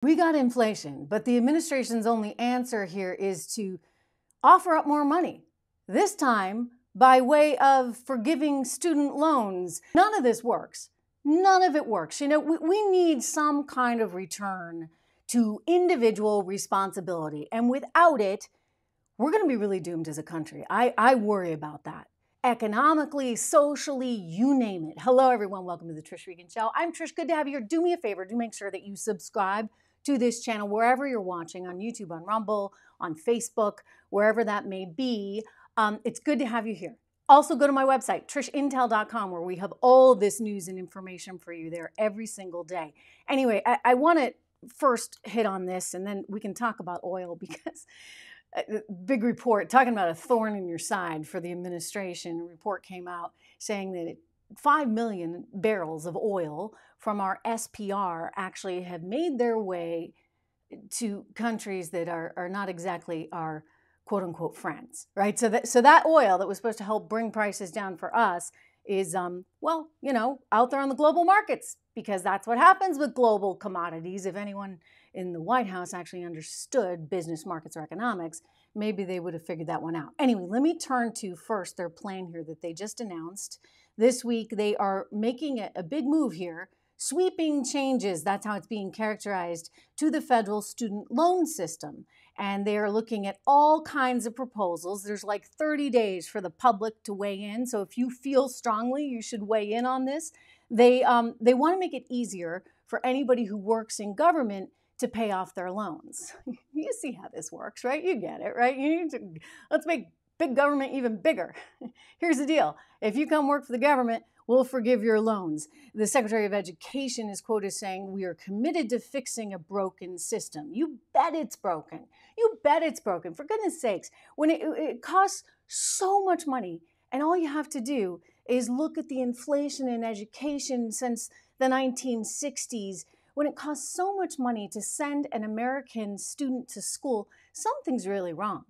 We got inflation, but the administration's only answer here is to offer up more money. This time, by way of forgiving student loans. None of this works. None of it works. You know, we need some kind of return to individual responsibility. And without it, we're going to be really doomed as a country. I worry about that. Economically, socially, you name it. Hello, everyone. Welcome to the Trish Regan Show. I'm Trish. Good to have you here. Do me a favor. Do make sure that you subscribe to this channel wherever you're watching, on YouTube, on Rumble, on Facebook, wherever that may be. It's good to have you here. Also, go to my website, trishintel.com, where we have all this news and information for you there every single day. Anyway, I want to first hit on this, and then we can talk about oil, because big report talking about a thorn in your side for the administration. A report came out saying that 5 million barrels of oil from our SPR actually have made their way to countries that are not exactly our quote unquote friends, right? So that oil that was supposed to help bring prices down for us is, well, you know, out there on the global markets, because that's what happens with global commodities. If anyone in the White House actually understood business markets or economics, maybe they would have figured that one out. Anyway, let me turn to first their plan here that they just announced. This week, they are making a big move here, sweeping changes, that's how it's being characterized, to the federal student loan system. And they are looking at all kinds of proposals. There's like 30 days for the public to weigh in. So if you feel strongly, you should weigh in on this. They want to make it easier for anybody who works in government to pay off their loans. You see how this works, right? You get it, right? Let's make big government even bigger. Here's the deal. If you come work for the government, we'll forgive your loans. The Secretary of Education is quoted saying, "We are committed to fixing a broken system." You bet it's broken. You bet it's broken. For goodness sakes, when it costs so much money, and all you have to do is look at the inflation in education since the 1960s, when it costs so much money to send an American student to school, something's really wrong.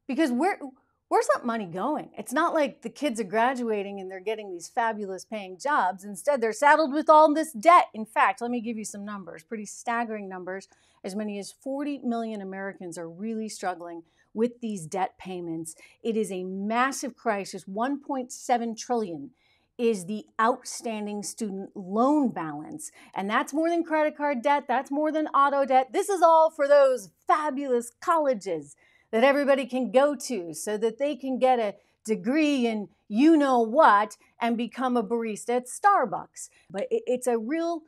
Because where's that money going? It's not like the kids are graduating and they're getting these fabulous paying jobs. Instead, they're saddled with all this debt. In fact, let me give you some numbers, pretty staggering numbers. As many as 40 million Americans are really struggling with these debt payments. It is a massive crisis. 1.7 trillion is the outstanding student loan balance. And that's more than credit card debt. That's more than auto debt. This is all for those fabulous colleges that everybody can go to so that they can get a degree in you know what and become a barista at Starbucks. But it's a real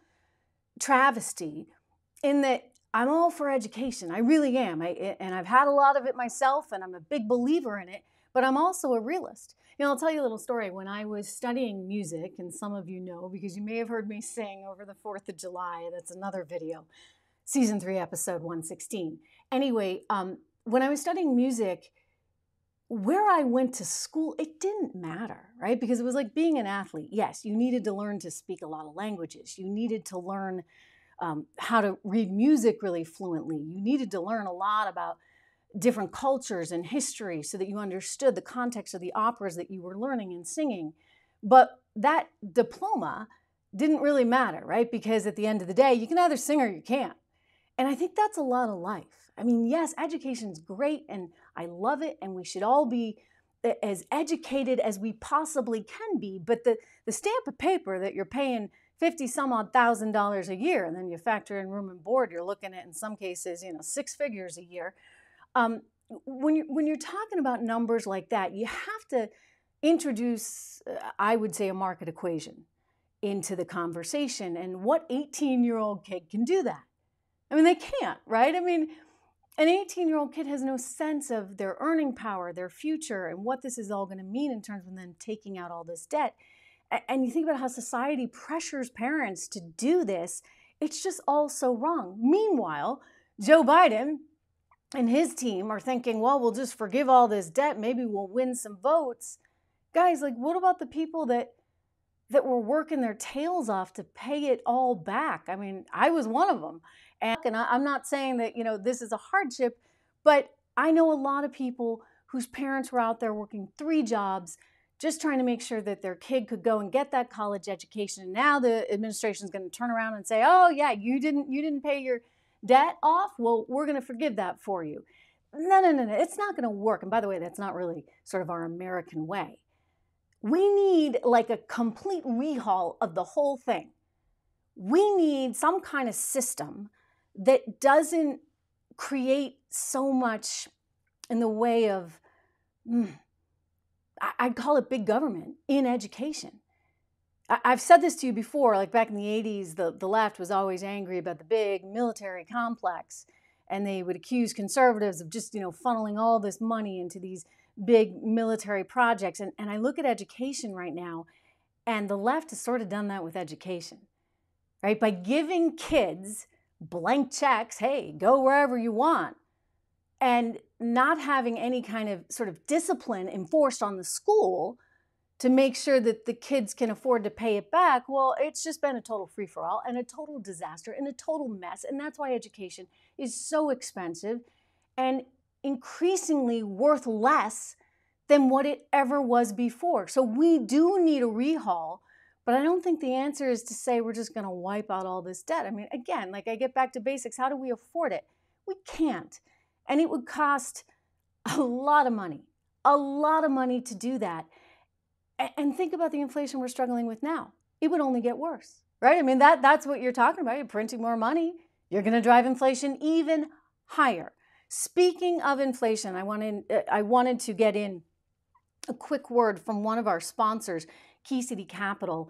travesty in that I'm all for education. I really am. And I've had a lot of it myself, and I'm a big believer in it, but I'm also a realist. You know, I'll tell you a little story. When I was studying music, and some of you know because you may have heard me sing over the 4th of July, that's another video, season 3, episode 116. Anyway, when I was studying music, where I went to school, it didn't matter, right? Because it was like being an athlete. Yes, you needed to learn to speak a lot of languages. You needed to learn how to read music really fluently. You needed to learn a lot about different cultures and history so that you understood the context of the operas that you were learning and singing. But that diploma didn't really matter, right? Because at the end of the day, you can either sing or you can't. And I think that's a lot of life. I mean, yes, education's great and I love it, and we should all be as educated as we possibly can be, but the stamp of paper that you're paying $50,000 a year, and then you factor in room and board, you're looking at, in some cases, you know, 6 figures a year. When you're talking about numbers like that, you have to introduce, I would say, a market equation into the conversation. And what 18-year-old kid can do that? I mean, they can't, right? I mean, an 18-year-old kid has no sense of their earning power, their future, and what this is all going to mean in terms of them taking out all this debt. And you think about how society pressures parents to do this. It's just all so wrong. Meanwhile, Joe Biden and his team are thinking, well, we'll just forgive all this debt. Maybe we'll win some votes. Guys, like, what about the people that were working their tails off to pay it all back? I mean, I was one of them. And I'm not saying that, you know, this is a hardship, but I know a lot of people whose parents were out there working 3 jobs, just trying to make sure that their kid could go and get that college education. And now the administration is going to turn around and say, oh yeah, you didn't pay your debt off? Well, we're going to forgive that for you. No, no, no, no. It's not going to work. And by the way, that's not really sort of our American way. We need like a complete rehaul of the whole thing. We need some kind of system that doesn't create so much in the way of, I'd call it big government in education. I've said this to you before, like back in the 80s, the left was always angry about the big military complex, and they would accuse conservatives of just, funneling all this money into these big military projects. And I look at education right now, and the left has sort of done that with education, right? By giving kids blank checks, hey, go wherever you want, and not having any kind of sort of discipline enforced on the school to make sure that the kids can afford to pay it back. Well, it's just been a total free-for-all and a total disaster and a total mess. And that's why education is so expensive and increasingly worth less than what it ever was before. So we do need a rehaul, but I don't think the answer is to say we're just going to wipe out all this debt. I mean, again, like I get back to basics. How do we afford it? We can't. And it would cost a lot of money to do that. And think about the inflation we're struggling with now. It would only get worse, right? I mean, that's what you're talking about. You're printing more money. You're going to drive inflation even higher. Speaking of inflation, I wanted to get in a quick word from one of our sponsors, Key City Capital.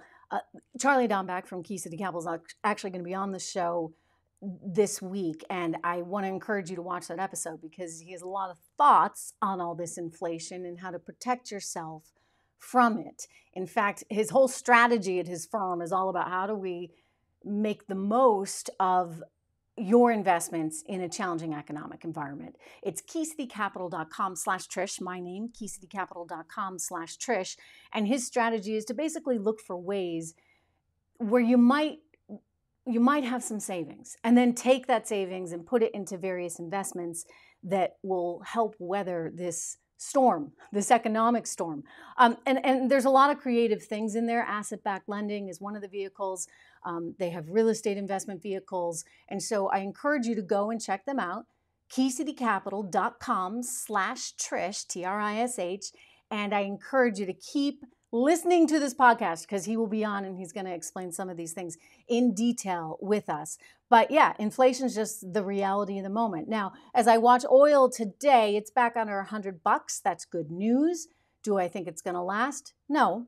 Charlie Domback from Key City Capital is actually going to be on the show this week, and I want to encourage you to watch that episode because he has a lot of thoughts on all this inflation and how to protect yourself from it. In fact, his whole strategy at his firm is all about how do we make the most of your investments in a challenging economic environment. It's keycitycapital.com/Trish, my name, keycitycapital.com/Trish, and his strategy is to basically look for ways where you might have some savings and then take that savings and put it into various investments that will help weather this storm, this economic storm. And there's a lot of creative things in there. Asset-backed lending is one of the vehicles. They have real estate investment vehicles. And so I encourage you to go and check them out. keycitycapital.com/Trish, Trish. And I encourage you to keep listening to this podcast because he will be on and he's going to explain some of these things in detail with us. But yeah, inflation is just the reality of the moment. Now, as I watch oil today, it's back under $100. That's good news. Do I think it's going to last? No.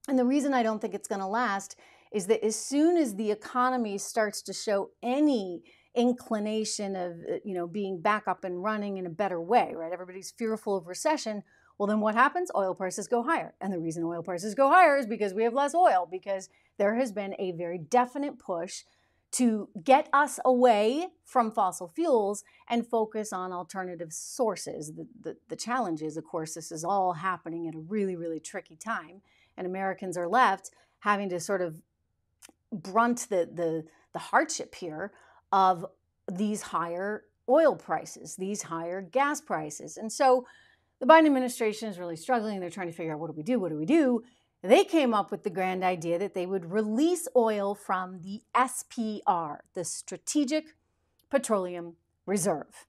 And the reason I don't think it's going to last is that as soon as the economy starts to show any inclination of, being back up and running in a better way, right? Everybody's fearful of recession. Well, then what happens? Oil prices go higher. And the reason oil prices go higher is because we have less oil, because there has been a very definite push to get us away from fossil fuels and focus on alternative sources. The challenge is, of course, this is all happening at a really, really tricky time, and Americans are left having to sort of brunt the hardship here of these higher oil prices, these higher gas prices. And so the Biden administration is really struggling. They're trying to figure out, what do we do? What do we do? They came up with the grand idea that they would release oil from the SPR, the Strategic Petroleum Reserve.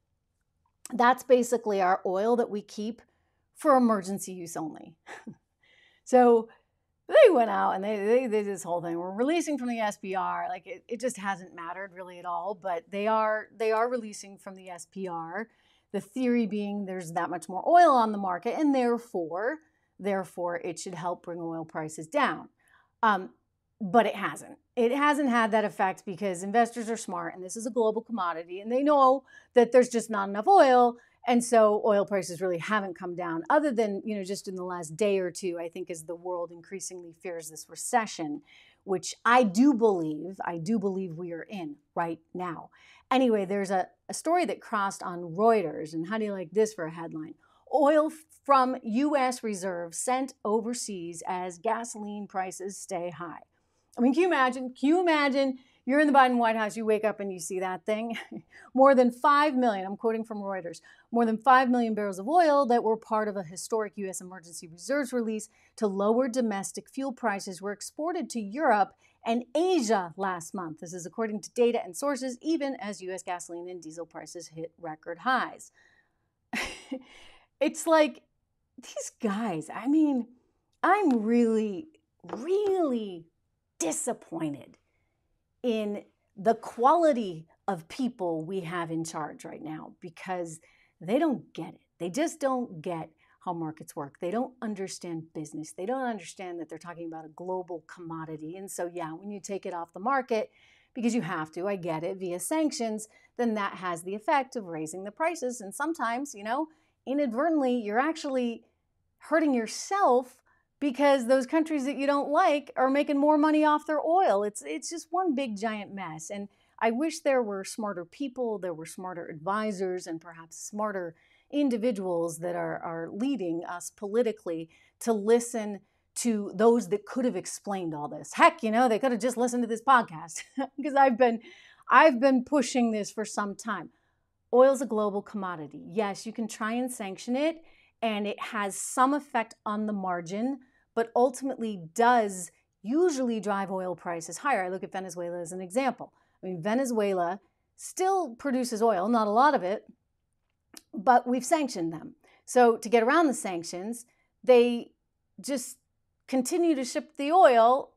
That's basically our oil that we keep for emergency use only. So they went out and they did this whole thing. We're releasing from the SPR. Like it just hasn't mattered really at all, but they are releasing from the SPR. The theory being there's that much more oil on the market, and therefore it should help bring oil prices down. But it hasn't. It hasn't had that effect because investors are smart, and this is a global commodity, and they know that there's just not enough oil, and so oil prices really haven't come down, other than, just in the last day or two, I think, as the world increasingly fears this recession, which I do believe we are in right now. Anyway, there's a story that crossed on Reuters, and how do you like this for a headline? Oil from U.S. reserves sent overseas as gasoline prices stay high. I mean, can you imagine you're in the Biden White House, you wake up and you see that thing? More than 5 million, I'm quoting from Reuters, more than 5 million barrels of oil that were part of a historic U.S. emergency reserves release to lower domestic fuel prices were exported to Europe and Asia last month. This is according to data and sources, even as U.S. gasoline and diesel prices hit record highs. It's like, these guys, I mean, I'm really, really disappointed in the quality of people we have in charge right now, because they don't get it. They just don't get how markets work. They don't understand business. They don't understand that they're talking about a global commodity. And so, yeah, when you take it off the market, because you have to, I get it, via sanctions, then that has the effect of raising the prices. And sometimes, inadvertently, you're actually hurting yourself, because those countries that you don't like are making more money off their oil. It's just one big giant mess. And I wish there were smarter people, there were smarter advisors, and perhaps smarter individuals that are leading us politically to listen to those that could have explained all this. Heck, they could have just listened to this podcast, because I've been pushing this for some time. Oil's a global commodity. Yes, you can try and sanction it, and it has some effect on the margin, but ultimately does usually drive oil prices higher. I look at Venezuela as an example. I mean, Venezuela still produces oil, not a lot of it, but we've sanctioned them. So to get around the sanctions, they just continue to ship the oil.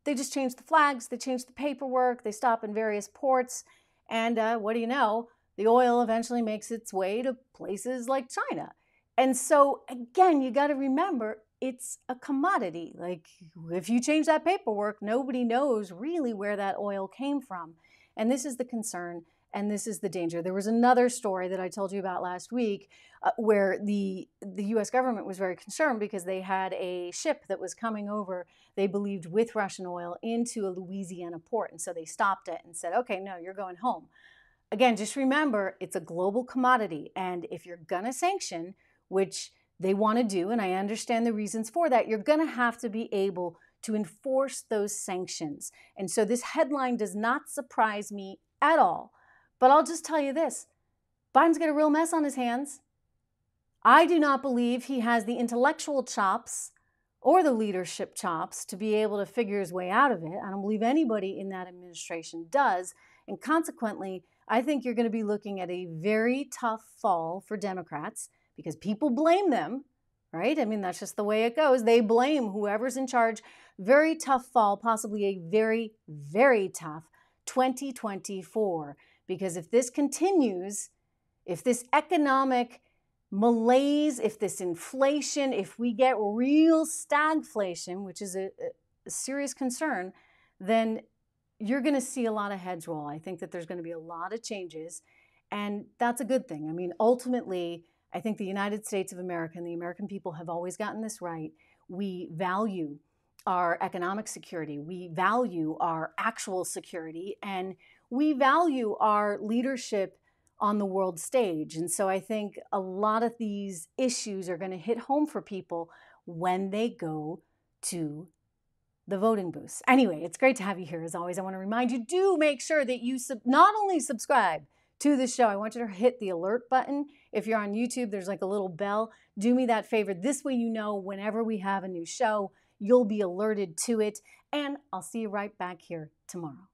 They just change the flags, they change the paperwork, they stop in various ports, and what do you know? The oil eventually makes its way to places like China. And so, again, you got to remember, it's a commodity. Like, if you change that paperwork, nobody knows really where that oil came from. And this is the concern, and this is the danger. There was another story that I told you about last week where the U.S. government was very concerned because they had a ship that was coming over, they believed, with Russian oil into a Louisiana port. And so they stopped it and said, okay, no, you're going home. Again, just remember, it's a global commodity. And if you're going to sanction, which they want to do, and I understand the reasons for that, you're going to have to be able to enforce those sanctions. And so this headline does not surprise me at all. But I'll just tell you this, Biden's got a real mess on his hands. I do not believe he has the intellectual chops or the leadership chops to be able to figure his way out of it. I don't believe anybody in that administration does. And consequently, I think you're going to be looking at a very tough fall for Democrats, because people blame them, right? I mean, that's just the way it goes. They blame whoever's in charge. Very tough fall, possibly a very, very tough 2024. Because if this continues, if this economic malaise, if this inflation, if we get real stagflation, which is a serious concern, then you're going to see a lot of heads roll. I think that there's going to be a lot of changes, and that's a good thing. I mean, ultimately, I think the United States of America and the American people have always gotten this right. We value our economic security. We value our actual security, and we value our leadership on the world stage. And so I think a lot of these issues are going to hit home for people when they go to the voting booths. Anyway, it's great to have you here. As always, I want to remind you, do make sure that you not only subscribe to the show, I want you to hit the alert button. If you're on YouTube, there's like a little bell. Do me that favor. This way you know whenever we have a new show, you'll be alerted to it. And I'll see you right back here tomorrow.